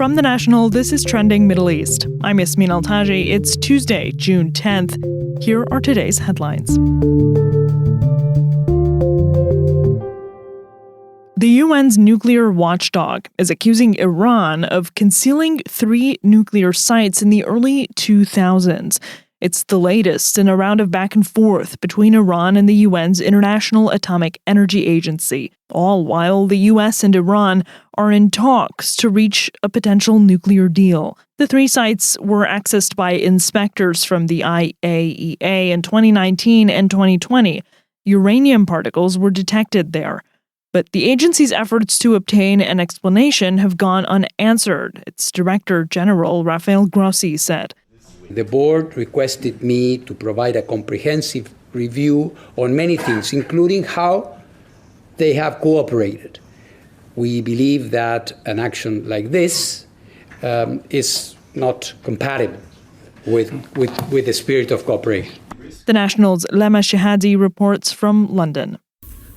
From The National, this is Trending Middle East. I'm Yasmin Altaji. It's Tuesday, June 10th. Here are today's headlines. The UN's nuclear watchdog is accusing Iran of concealing 3 nuclear sites in the early 2000s. It's the latest in a round of back and forth between Iran and the UN's International Atomic Energy Agency, all while the US and Iran are in talks to reach a potential nuclear deal. The 3 sites were accessed by inspectors from the IAEA in 2019 and 2020. Uranium particles were detected there. But the agency's efforts to obtain an explanation have gone unanswered, its Director General Rafael Grossi said. The board requested me to provide a comprehensive review on many things, including how they have cooperated. We believe that an action like this is not compatible with the spirit of cooperation. The National's Lemma Shehadi reports from London.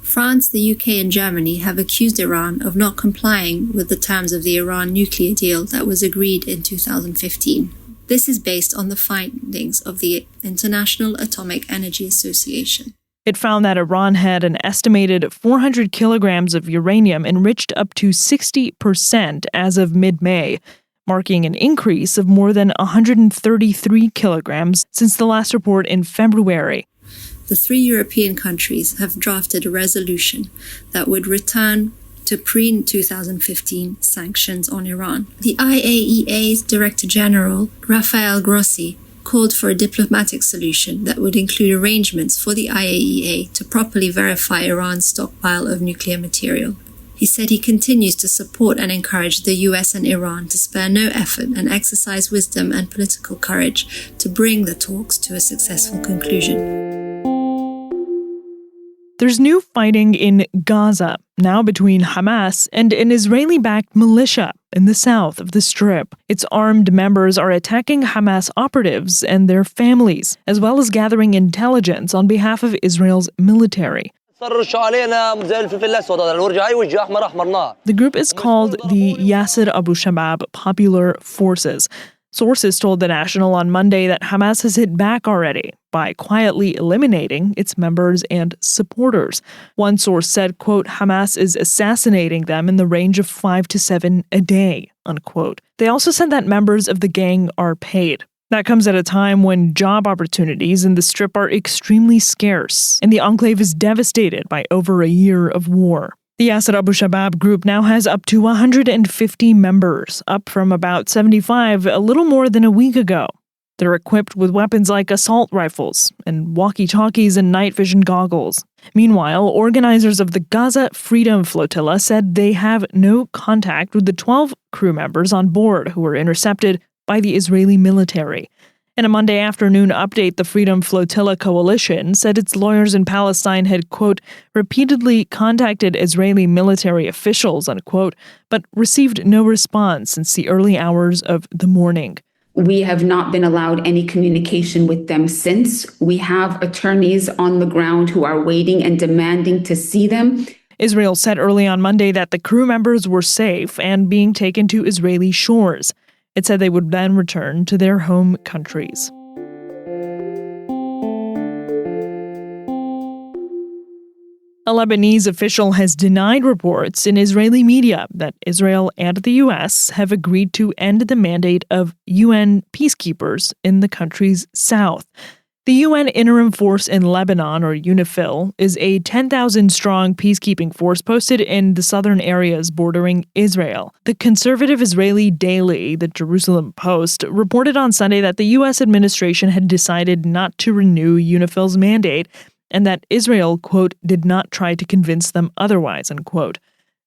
France, the UK and Germany have accused Iran of not complying with the terms of the Iran nuclear deal that was agreed in 2015. This is based on the findings of the International Atomic Energy Association. It found that Iran had an estimated 400 kilograms of uranium enriched up to 60% as of mid-May, marking an increase of more than 133 kilograms since the last report in February. The 3 European countries have drafted a resolution that would return to pre-2015 sanctions on Iran. The IAEA's Director General, Rafael Grossi, called for a diplomatic solution that would include arrangements for the IAEA to properly verify Iran's stockpile of nuclear material. He said he continues to support and encourage the US and Iran to spare no effort and exercise wisdom and political courage to bring the talks to a successful conclusion. There's new fighting in Gaza, now between Hamas and an Israeli-backed militia in the south of the Strip. Its armed members are attacking Hamas operatives and their families, as well as gathering intelligence on behalf of Israel's military. The group is called the Yasser Abu Shabab Popular Forces. Sources told The National on Monday that Hamas has hit back already by quietly eliminating its members and supporters. One source said, quote, Hamas is assassinating them in the range of 5 to 7 a day, unquote. They also said that members of the gang are paid. That comes at a time when job opportunities in the Strip are extremely scarce, and the enclave is devastated by over a year of war. The Yasser Abu Shabab group now has up to 150 members, up from about 75 a little more than a week ago. They're equipped with weapons like assault rifles and walkie-talkies and night vision goggles. Meanwhile, organizers of the Gaza Freedom Flotilla said they have no contact with the 12 crew members on board who were intercepted by the Israeli military. In a Monday afternoon update, the Freedom Flotilla Coalition said its lawyers in Palestine had, quote, repeatedly contacted Israeli military officials, unquote, but received no response since the early hours of the morning. We have not been allowed any communication with them since. We have attorneys on the ground who are waiting and demanding to see them. Israel said early on Monday that the crew members were safe and being taken to Israeli shores. It said they would then return to their home countries. A Lebanese official has denied reports in Israeli media that Israel and the U.S. have agreed to end the mandate of UN peacekeepers in the country's south. The UN Interim Force in Lebanon, or Unifil, is a 10,000-strong peacekeeping force posted in the southern areas bordering Israel. The conservative Israeli daily, the Jerusalem Post, reported on Sunday that the U.S. administration had decided not to renew Unifil's mandate and that Israel, quote, did not try to convince them otherwise, unquote.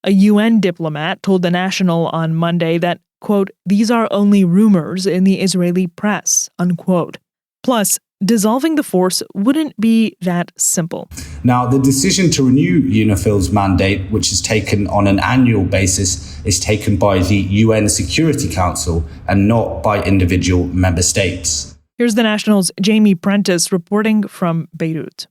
A UN diplomat told The National on Monday that, quote, these are only rumors in the Israeli press, unquote. Plus, dissolving the force wouldn't be that simple. Now, the decision to renew Unifil's mandate, which is taken on an annual basis, is taken by the UN Security Council and not by individual member states. Here's The National's Jamie Prentis reporting from Beirut.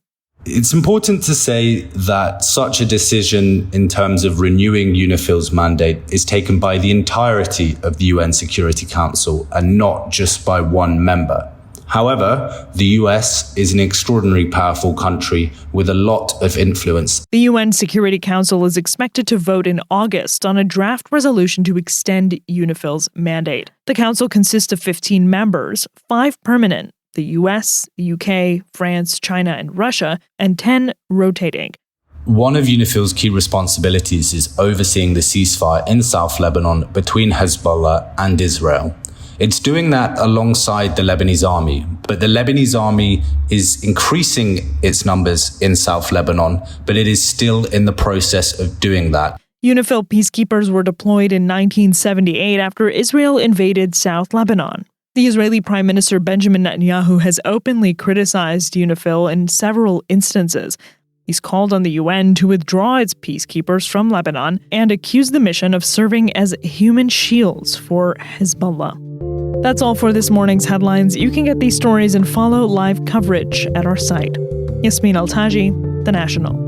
It's important to say that such a decision in terms of renewing Unifil's mandate is taken by the entirety of the UN Security Council and not just by one member. However, the US is an extraordinarily powerful country with a lot of influence. The UN Security Council is expected to vote in August on a draft resolution to extend Unifil's mandate. The council consists of 15 members, 5 permanent, the US, the UK, France, China, and Russia, and 10 rotating. One of Unifil's key responsibilities is overseeing the ceasefire in South Lebanon between Hezbollah and Israel. It's doing that alongside the Lebanese army, but the Lebanese army is increasing its numbers in South Lebanon, but it is still in the process of doing that. Unifil peacekeepers were deployed in 1978 after Israel invaded South Lebanon. The Israeli Prime Minister Benjamin Netanyahu has openly criticized Unifil in several instances. He's called on the UN to withdraw its peacekeepers from Lebanon and accused the mission of serving as human shields for Hezbollah. That's all for this morning's headlines. You can get these stories and follow live coverage at our site. Yasmin Al-Taji, The National.